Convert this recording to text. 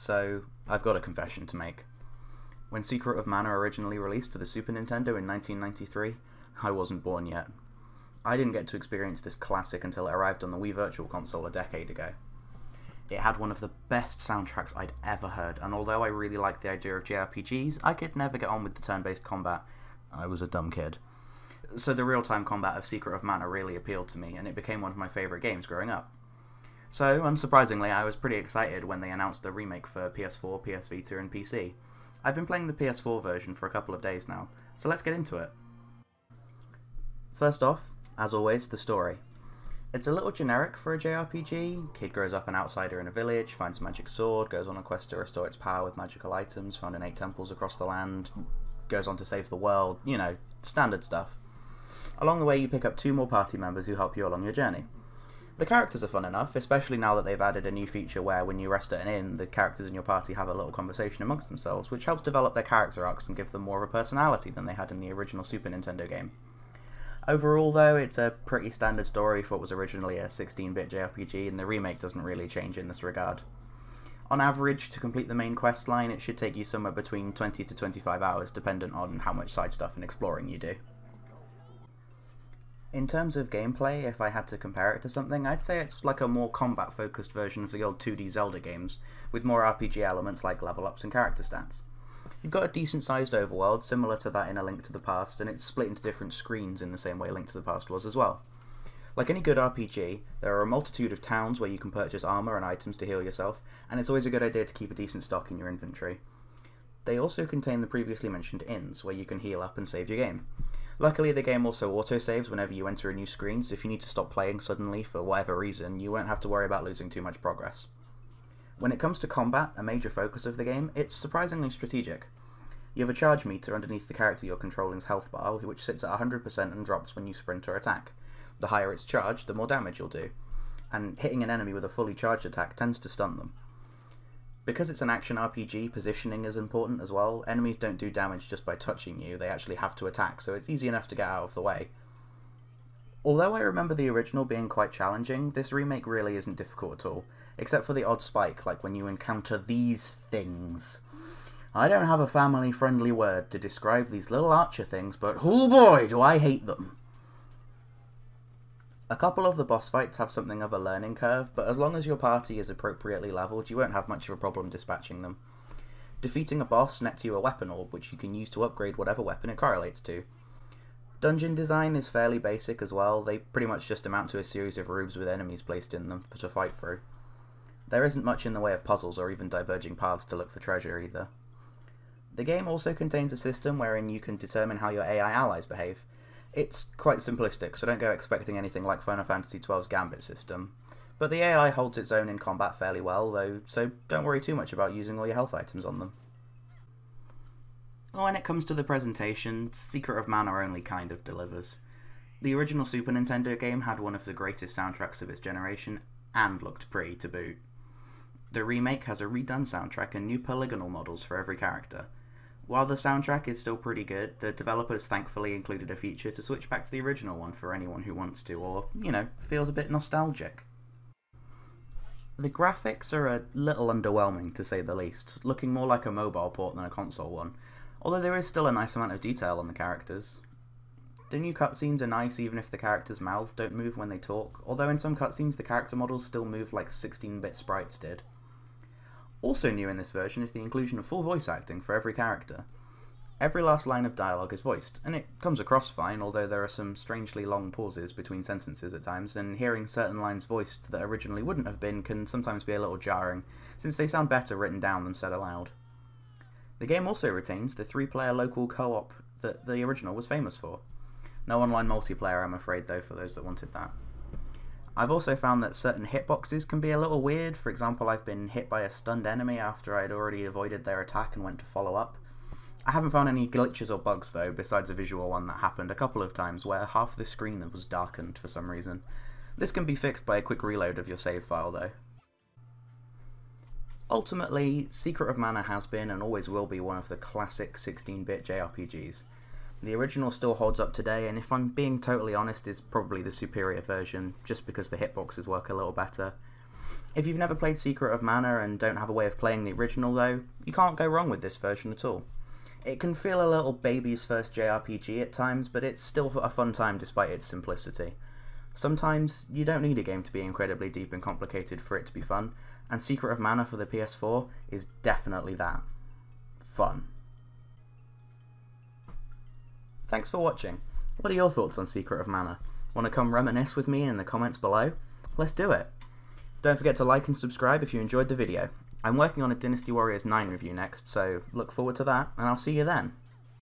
So, I've got a confession to make. When Secret of Mana originally released for the Super Nintendo in 1993, I wasn't born yet. I didn't get to experience this classic until it arrived on the Wii Virtual Console a decade ago. It had one of the best soundtracks I'd ever heard, and although I really liked the idea of JRPGs, I could never get on with the turn-based combat. I was a dumb kid. So the real-time combat of Secret of Mana really appealed to me, and it became one of my favourite games growing up. So, unsurprisingly, I was pretty excited when they announced the remake for PS4, PS Vita, and PC. I've been playing the PS4 version for a couple of days now, so let's get into it. First off, as always, the story. It's a little generic for a JRPG. Kid grows up an outsider in a village, finds a magic sword, goes on a quest to restore its power with magical items found in 8 temples across the land, goes on to save the world, you know, standard stuff. Along the way you pick up 2 more party members who help you along your journey. The characters are fun enough, especially now that they've added a new feature where when you rest at an inn, the characters in your party have a little conversation amongst themselves, which helps develop their character arcs and give them more of a personality than they had in the original Super Nintendo game. Overall though, it's a pretty standard story for what was originally a 16-bit JRPG, and the remake doesn't really change in this regard. On average, to complete the main quest line, it should take you somewhere between 20 to 25 hours, dependent on how much side stuff and exploring you do. In terms of gameplay, if I had to compare it to something, I'd say it's like a more combat-focused version of the old 2D Zelda games, with more RPG elements like level-ups and character stats. You've got a decent-sized overworld, similar to that in A Link to the Past, and it's split into different screens in the same way Link to the Past was as well. Like any good RPG, there are a multitude of towns where you can purchase armor and items to heal yourself, and it's always a good idea to keep a decent stock in your inventory. They also contain the previously mentioned inns, where you can heal up and save your game. Luckily, the game also autosaves whenever you enter a new screen, so if you need to stop playing suddenly for whatever reason, you won't have to worry about losing too much progress. When it comes to combat, a major focus of the game, it's surprisingly strategic. You have a charge meter underneath the character you're controlling's health bar, which sits at 100% and drops when you sprint or attack. The higher it's charged, the more damage you'll do, and hitting an enemy with a fully charged attack tends to stun them. Because it's an action RPG, positioning is important as well. Enemies don't do damage just by touching you, they actually have to attack, so it's easy enough to get out of the way. Although I remember the original being quite challenging, this remake really isn't difficult at all, except for the odd spike, like when you encounter these things. I don't have a family-friendly word to describe these little archer things, but oh boy, do I hate them! A couple of the boss fights have something of a learning curve, but as long as your party is appropriately leveled, you won't have much of a problem dispatching them. Defeating a boss nets you a weapon orb, which you can use to upgrade whatever weapon it correlates to. Dungeon design is fairly basic as well. They pretty much just amount to a series of rooms with enemies placed in them to fight through. There isn't much in the way of puzzles or even diverging paths to look for treasure either. The game also contains a system wherein you can determine how your AI allies behave. It's quite simplistic, so don't go expecting anything like Final Fantasy XII's Gambit system, but the AI holds its own in combat fairly well though, so don't worry too much about using all your health items on them. When it comes to the presentation, Secret of Mana only kind of delivers. The original Super Nintendo game had one of the greatest soundtracks of its generation, and looked pretty to boot. The remake has a redone soundtrack and new polygonal models for every character. While the soundtrack is still pretty good, the developers thankfully included a feature to switch back to the original one for anyone who wants to, or, you know, feels a bit nostalgic. The graphics are a little underwhelming, to say the least, looking more like a mobile port than a console one, although there is still a nice amount of detail on the characters. The new cutscenes are nice even if the characters' mouths don't move when they talk, although in some cutscenes the character models still move like 16-bit sprites did. Also new in this version is the inclusion of full voice acting for every character. Every last line of dialogue is voiced, and it comes across fine, although there are some strangely long pauses between sentences at times, and hearing certain lines voiced that originally wouldn't have been can sometimes be a little jarring, since they sound better written down than said aloud. The game also retains the 3-player local co-op that the original was famous for. No online multiplayer, I'm afraid, though, for those that wanted that. I've also found that certain hitboxes can be a little weird. For example, I've been hit by a stunned enemy after I'd already avoided their attack and went to follow up. I haven't found any glitches or bugs though, besides a visual one that happened a couple of times where half the screen was darkened for some reason. This can be fixed by a quick reload of your save file though. Ultimately, Secret of Mana has been and always will be one of the classic 16-bit JRPGs. The original still holds up today, and if I'm being totally honest, is probably the superior version, just because the hitboxes work a little better. If you've never played Secret of Mana and don't have a way of playing the original though, you can't go wrong with this version at all. It can feel a little baby's first JRPG at times, but it's still a fun time despite its simplicity. Sometimes you don't need a game to be incredibly deep and complicated for it to be fun, and Secret of Mana for the PS4 is definitely that. Fun. Thanks for watching. What are your thoughts on Secret of Mana? Want to come reminisce with me in the comments below? Let's do it! Don't forget to like and subscribe if you enjoyed the video. I'm working on a Dynasty Warriors 9 review next, so look forward to that, and I'll see you then.